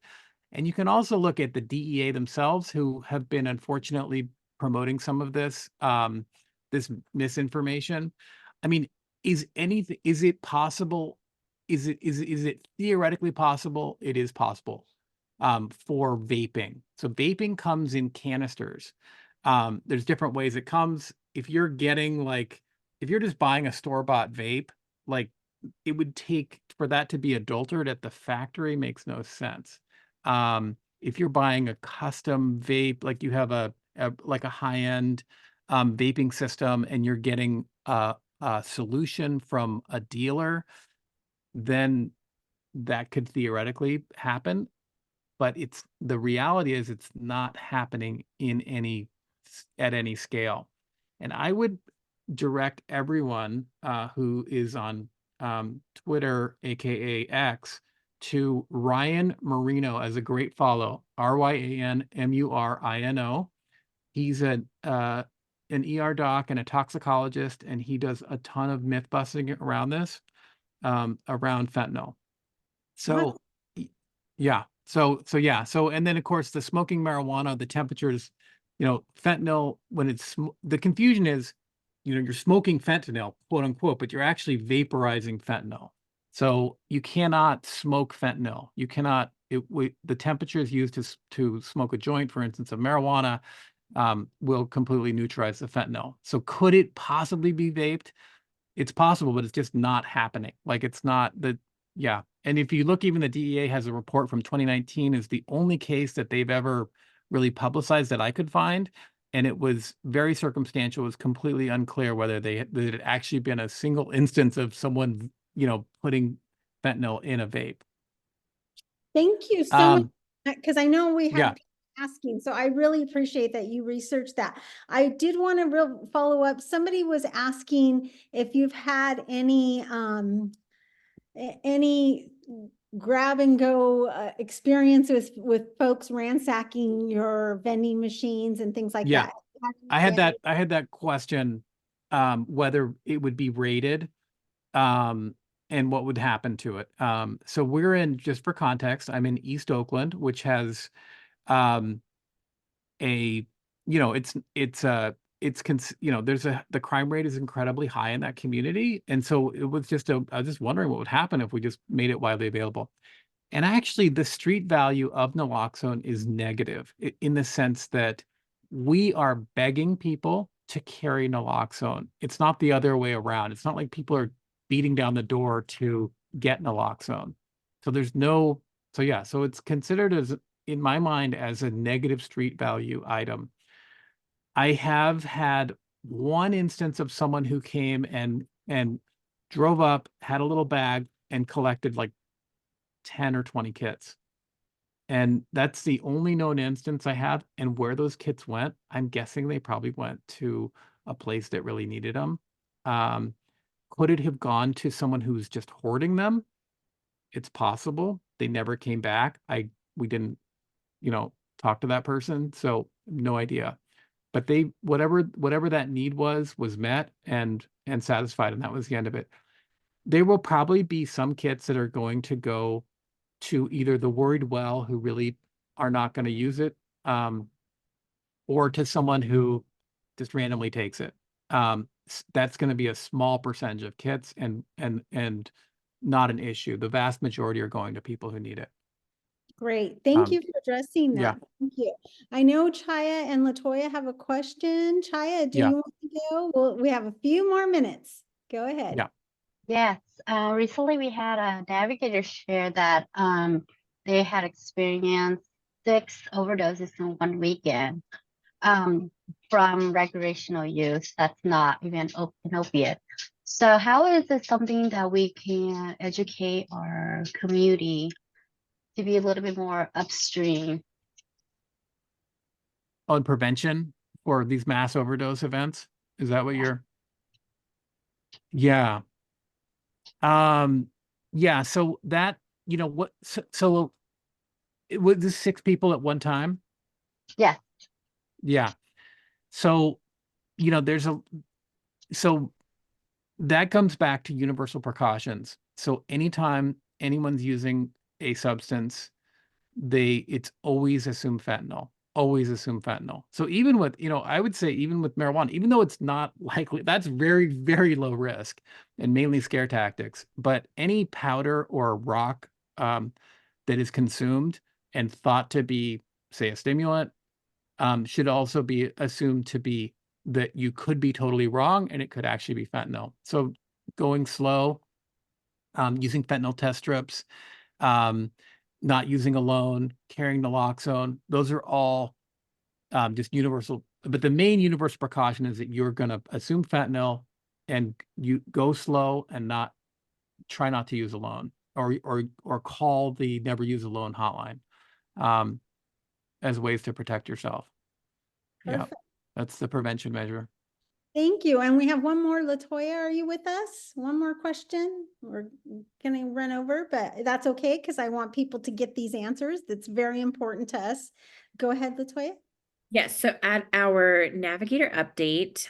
S2: And you can also look at the DEA themselves, who have been unfortunately promoting some of this misinformation. I mean, is it possible? Is it theoretically possible? It is possible for vaping. So vaping comes in canisters. There's different ways it comes. If you're just buying a store-bought vape, like it would take for that to be adulterated at the factory makes no sense. If you're buying a custom vape, like you have a high-end vaping system and you're getting a solution from a dealer, then that could theoretically happen. But the reality is it's not happening at any scale. And I would direct everyone who is on Twitter, aka X, to Ryan Marino as a great follow. RyanMurino. He's an ER doc and a toxicologist, and he does a ton of myth busting around this, around fentanyl.
S1: Awesome.
S2: So, yeah. So yeah. So, and then of course the smoking marijuana, the temperatures, fentanyl, the confusion is, you're smoking fentanyl, quote unquote, but you're actually vaporizing fentanyl. So you cannot smoke fentanyl. You cannot, the temperatures used to smoke a joint, for instance, of marijuana, will completely neutralize the fentanyl. So could it possibly be vaped? It's possible, but it's just not happening. Like it's not the Yeah. And if you look, even the DEA has a report from 2019 is the only case that they've ever really publicized that I could find. And it was very circumstantial. It was completely unclear whether there had actually been a single instance of someone, putting fentanyl in a vape.
S1: Thank you so much,
S2: Um,
S1: because I know we have
S2: yeah,
S1: people asking, so I really appreciate that you researched that. I did want to follow up. Somebody was asking if you've had any grab and go experience with folks ransacking your vending machines and things like
S2: yeah.
S1: that.
S2: I had that question, whether it would be rated, and what would happen to it. So just for context, I'm in East Oakland, which has um, a, the crime rate is incredibly high in that community. And so I was just wondering what would happen if we just made it widely available. And actually, the street value of naloxone is negative in the sense that we are begging people to carry naloxone. It's not the other way around. It's not like people are beating down the door to get naloxone. So there's no, so yeah, so it's considered as, in my mind, as a negative street value item. I have had one instance of someone who came and drove up, had a little bag, and collected like 10 or 20 kits. And that's the only known instance I have. And where those kits went, I'm guessing they probably went to a place that really needed them. Um, could it have gone to someone who's just hoarding them? It's possible. They never came back. We didn't, talk to that person, so no idea. But whatever that need was met and satisfied, and that was the end of it. There will probably be some kits that are going to go to either the worried well who really are not going to use it, or to someone who just randomly takes it. That's going to be a small percentage of kits, and not an issue. The vast majority are going to people who need it.
S1: Great. Thank
S2: Um,
S1: you for addressing
S2: yeah,
S1: that. Thank you. I know Chaya and Latoya have a question. Chaya, do
S2: yeah,
S1: you want to go? Well, we have a few more minutes. Go ahead.
S2: yeah.
S3: Yes, recently we had a navigator share that they had experienced 6 overdoses in one weekend um, from recreational use. That's not even an opiate. So how is this something that we can educate our community to be a little bit more upstream?
S2: On prevention for these mass overdose events. Is that what
S3: Yeah.
S2: you're? Yeah. Um, yeah. So that, so it was this 6 people at one time.
S3: Yes,
S2: Yeah. So, there's so that comes back to universal precautions. So anytime anyone's using a substance, it's always assume fentanyl, always assume fentanyl. So even with, I would say even with marijuana, even though it's not likely, that's very, very low risk and mainly scare tactics. But any powder or rock that is consumed and thought to be, say, a stimulant, should also be assumed to be that you could be totally wrong and it could actually be fentanyl. So going slow, using fentanyl test strips, um, not using alone, carrying naloxone. Those are all just universal. But the main universal precaution is that you're going to assume fentanyl and you go slow and not try not to use alone, or call the never use alone hotline um, as ways to protect yourself. Yeah,
S1: Perfect.
S2: that's the prevention measure.
S1: Thank you. And we have one more. Latoya, are you with us? One more question. We're gonna run over, but that's okay because I want people to get these answers. That's very important to us. Go ahead, Latoya.
S4: Yes, so at our Navigator update,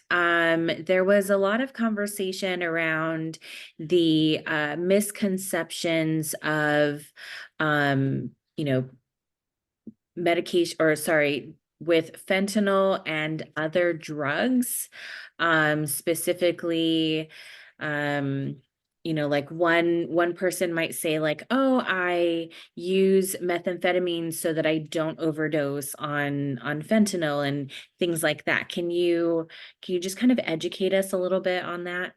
S4: there was a lot of conversation around the misconceptions of, you know, medication, or sorry, with fentanyl and other drugs, specifically, um, like one person might say like, oh, I use methamphetamine so that I don't overdose on fentanyl and things like that. Can you just kind of educate us a little bit on that?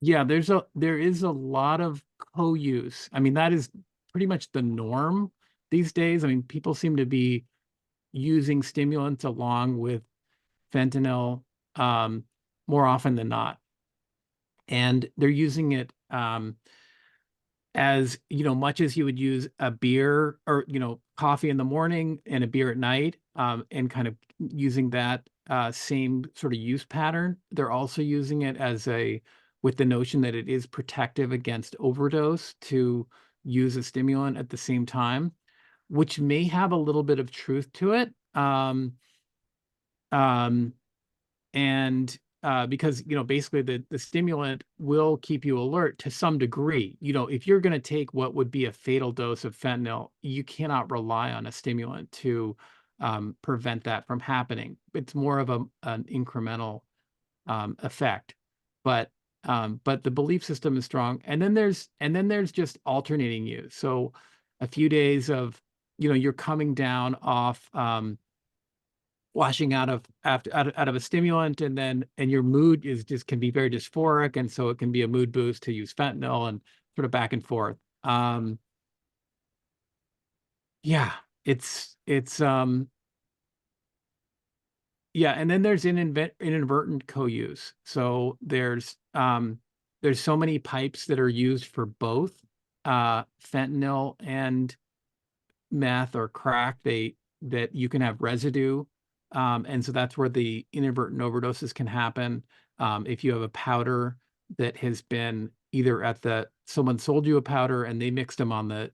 S2: Yeah, there is a lot of co-use. I mean, that is pretty much the norm these days. I mean, people seem to be using stimulants along with fentanyl um, more often than not. And they're using it as, much as you would use a beer or, coffee in the morning and a beer at night, and kind of using that same sort of use pattern. They're also using it with the notion that it is protective against overdose to use a stimulant at the same time, which may have a little bit of truth to it. Um, and because basically the stimulant will keep you alert to some degree. If you're going to take what would be a fatal dose of fentanyl, you cannot rely on a stimulant to prevent that from happening. It's more of an incremental effect, but the belief system is strong. And then there's just alternating use. So a few days of you're coming down off washing out of a stimulant, and your mood is just can be very dysphoric, and so it can be a mood boost to use fentanyl and sort of back and forth. Yeah, it's yeah, and then there's inadvertent co-use. So there's so many pipes that are used for both fentanyl and meth or crack, that you can have residue. And so that's where the inadvertent overdoses can happen. If you have a powder that has been either someone sold you a powder and they mixed them on the,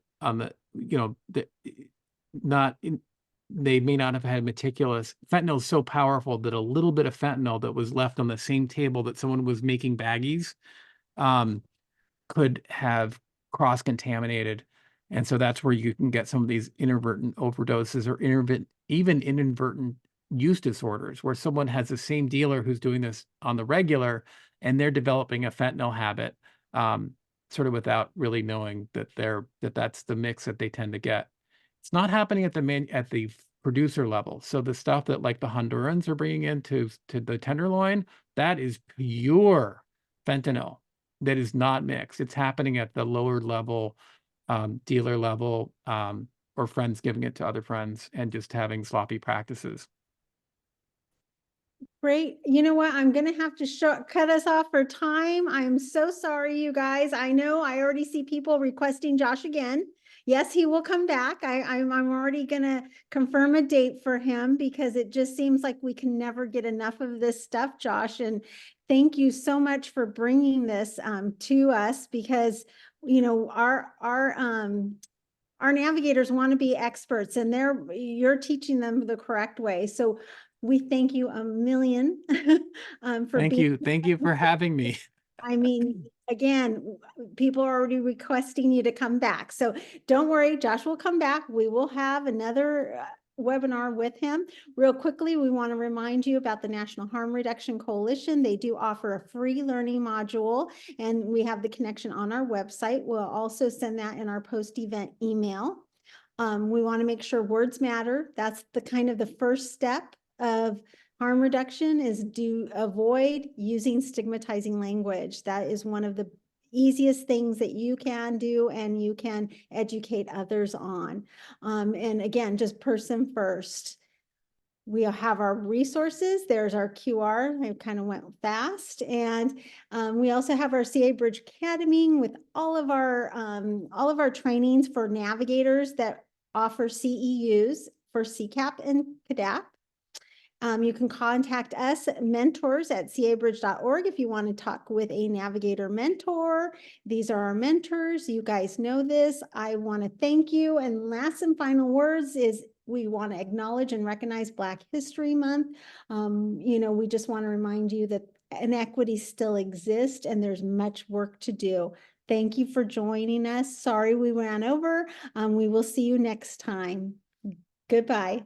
S2: not in, they may not have had meticulous. Fentanyl is so powerful that a little bit of fentanyl that was left on the same table that someone was making baggies, um, could have cross-contaminated. And so that's where you can get some of these inadvertent overdoses or even inadvertent use disorders, where someone has the same dealer who's doing this on the regular, and they're developing a fentanyl habit, um, sort of without really knowing that's the mix that they tend to get. It's not happening at the producer level. So the stuff that like the Hondurans are bringing into to the Tenderloin, that is pure fentanyl. that is not mixed. It's happening at the lower level, dealer level, or friends giving it to other friends and just having sloppy practices.
S1: Great. You know what? I'm gonna have to cut us off for time. I'm so sorry, you guys. I know I already see people requesting Josh again. Yes, he will come back. I'm already gonna confirm a date for him because it just seems like we can never get enough of this stuff, Josh. And thank you so much for bringing this to us because, you know, our navigators want to be experts and you're teaching them the correct way. So we thank you a million for
S2: Thank
S1: being.
S2: you. Thank you for having me.
S1: I mean, again, people are already requesting you to come back. So don't worry, Josh will come back. We will have another webinar with him. Real quickly, we want to remind you about the National Harm Reduction Coalition. They do offer a free learning module, and we have the connection on our website. We'll also send that in our post-event email. We want to make sure words matter. That's the kind of the first step of harm reduction is avoid using stigmatizing language. That is one of the easiest things that you can do and you can educate others on. And again, just person first. We have our resources. There's our QR. I kind of went fast. And we also have our CA Bridge Academy with all of our trainings for navigators that offer CEUs for CCAP and CADAP. You can contact us, mentors at cabridge.org, if you want to talk with a navigator mentor. These are our mentors. You guys know this. I want to thank you. And last and final words is we want to acknowledge and recognize Black History Month. You know, we just want to remind you that inequities still exist and there's much work to do. Thank you for joining us. Sorry we ran over. We will see you next time. Goodbye.